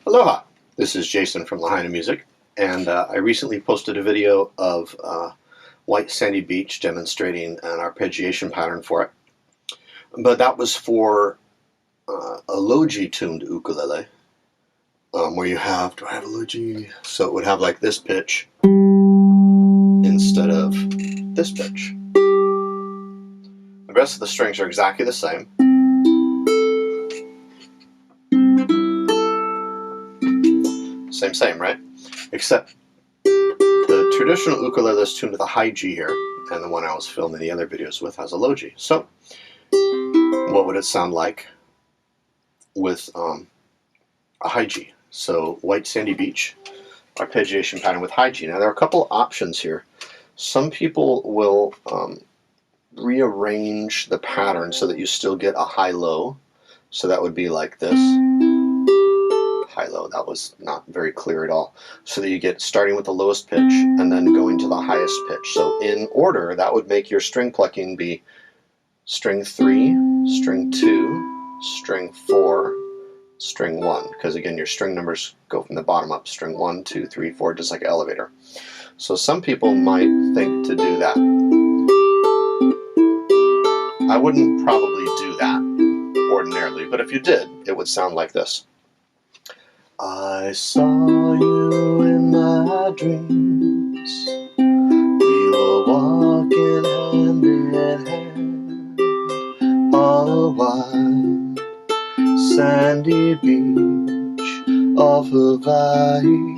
Aloha! This is Jason from Lahaina Music, and I recently posted a video of White Sandy Beach demonstrating an arpeggiation pattern for it. But that was for a logi tuned ukulele, where you have, do I have a logi? So it would have like this pitch instead of this pitch. The rest of the strings are exactly the same. Same, right? Except the traditional ukulele is tuned with a high G here, and the one I was filming the other videos with has a low G. So, what would it sound like with a high G? So, White Sandy Beach, arpeggiation pattern with high G. Now, there are a couple options here. Some people will rearrange the pattern so that you still get a high-low. So that would be like this. High-low, that was not very clear at all. So that you get starting with the lowest pitch and then going to the highest pitch. So in order, that would make your string plucking be string 3, string 2, string 4, string 1. Because again, your string numbers go from the bottom up. String 1, 2, 3, 4, just like an elevator. So some people might think to do that. I wouldn't probably do that ordinarily, but if you did, it would sound like this. I saw you in my dreams. We were walking hand in hand on a white sandy beach of Hawaii.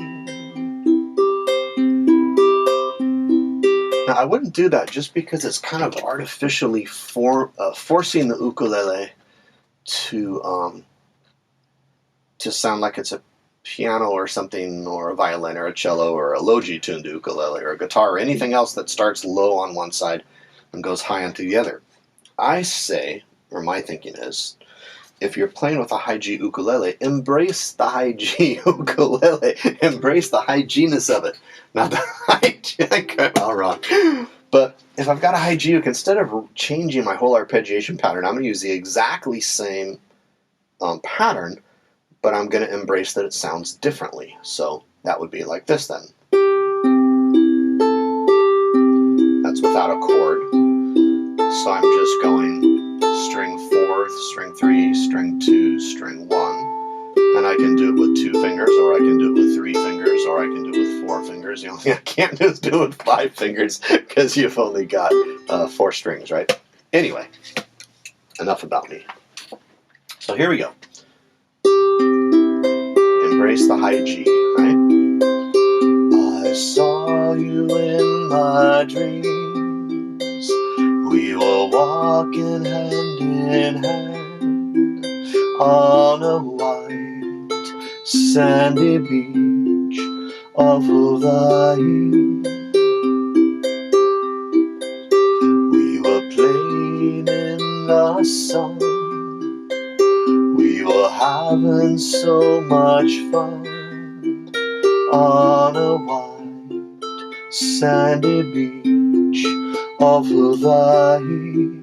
Now, I wouldn't do that just because it's kind of artificially forcing the ukulele to sound like it's a piano or something, or a violin or a cello or a logi tuned ukulele or a guitar or anything else that starts low on one side and goes high onto the other. I say, or my thinking is, if you're playing with a high G ukulele, embrace the high G ukulele. Embrace the high G-ness of it. Not the high G, I got it all wrong. But if I've got a high G uke, instead of changing my whole arpeggiation pattern, I'm going to use the exactly same pattern, but I'm going to embrace that it sounds differently. So that would be like this then. That's without a chord. So I'm just going string 4, string 3, string 2, string 1. And I can do it with 2 fingers, or I can do it with 3 fingers, or I can do it with 4 fingers. The only thing I can't do is do it with 5 fingers, because you've only got 4 strings, right? Anyway, enough about me. So here we go. Embrace the high G, right? I saw you in my dreams. We were walking hand in hand on a white sandy beach of Hawaii. We were playing in the sun. We were having so much fun on a white sandy beach of Hawaii.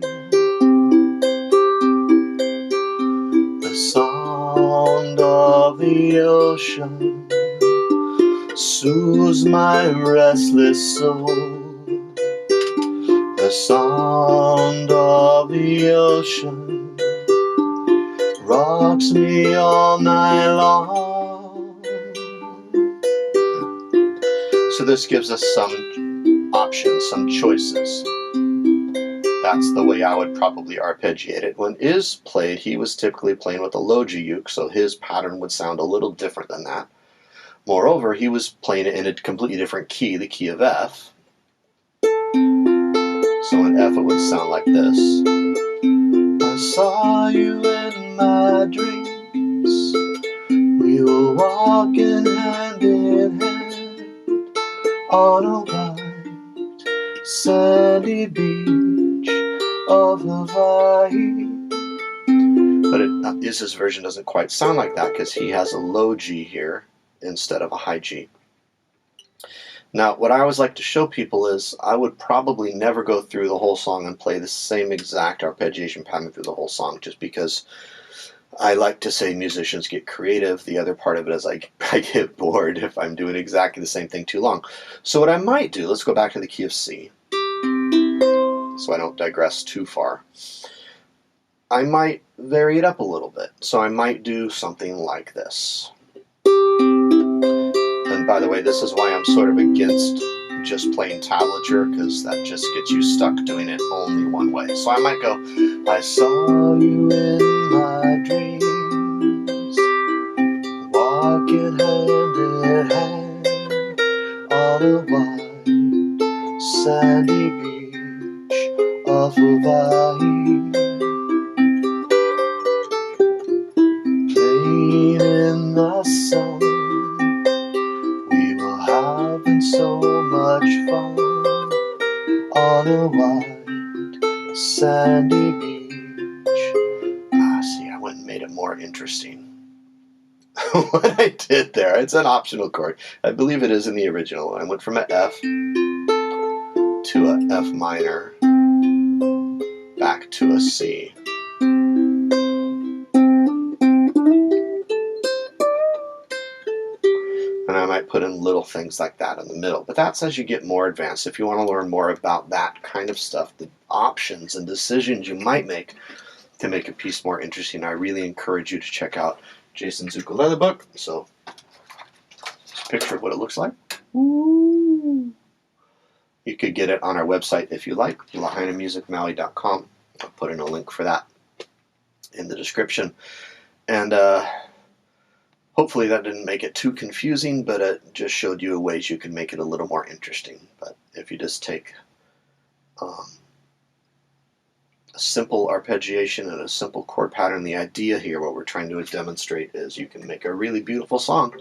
The sound of the ocean soothes my restless soul. The sound of the ocean rocks me all night long. So this gives us some options, some choices. That's the way I would probably arpeggiate it. When Iz played, he was typically playing with a logi uke, so his pattern would sound a little different than that. Moreover, he was playing it in a completely different key, the key of F. So in F it would sound like this. I saw you in my dreams. We were walking hand in hand on a white sandy beach of Hawaii. But Iz's version doesn't quite sound like that because he has a low G here instead of a high G. Now, what I always like to show people is I would probably never go through the whole song and play the same exact arpeggiation pattern through the whole song, just because I like to say musicians get creative. The other part of it is I get bored if I'm doing exactly the same thing too long. So what I might do, let's go back to the key of C, so I don't digress too far. I might vary it up a little bit. So I might do something like this. And by the way, this is why I'm sort of against just playing tablature, because that just gets you stuck doing it only one way. So I might go, I saw you in my dreams, walking hand in hand on a white sandy beach off of Hawaii, playing in the sun. We were having so much fun on a white sandy beach. See, I went and made it more interesting. What I did there, it's an optional chord. I believe it is in the original. I went from an F to a F minor, back to a C. And I might put in little things like that in the middle. But that's as you get more advanced. If you want to learn more about that kind of stuff, the options and decisions you might make to make a piece more interesting, I really encourage you to check out Jason's ukulele book. So, just a picture of what it looks like. Ooh. You could get it on our website if you like, lahainamusicmaui.com. I'll put in a link for that in the description. And hopefully that didn't make it too confusing, but it just showed you ways you can make it a little more interesting. But if you just take a simple arpeggiation and a simple chord pattern, the idea here, what we're trying to demonstrate, is you can make a really beautiful song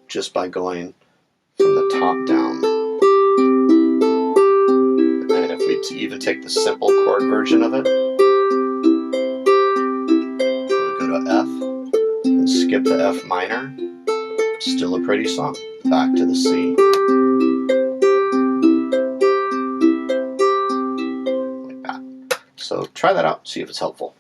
just by going from the top down. And if we even take the simple chord version of it, we go to F and skip the F minor, still a pretty song. Back to the C. Like that. So try that out, see if it's helpful.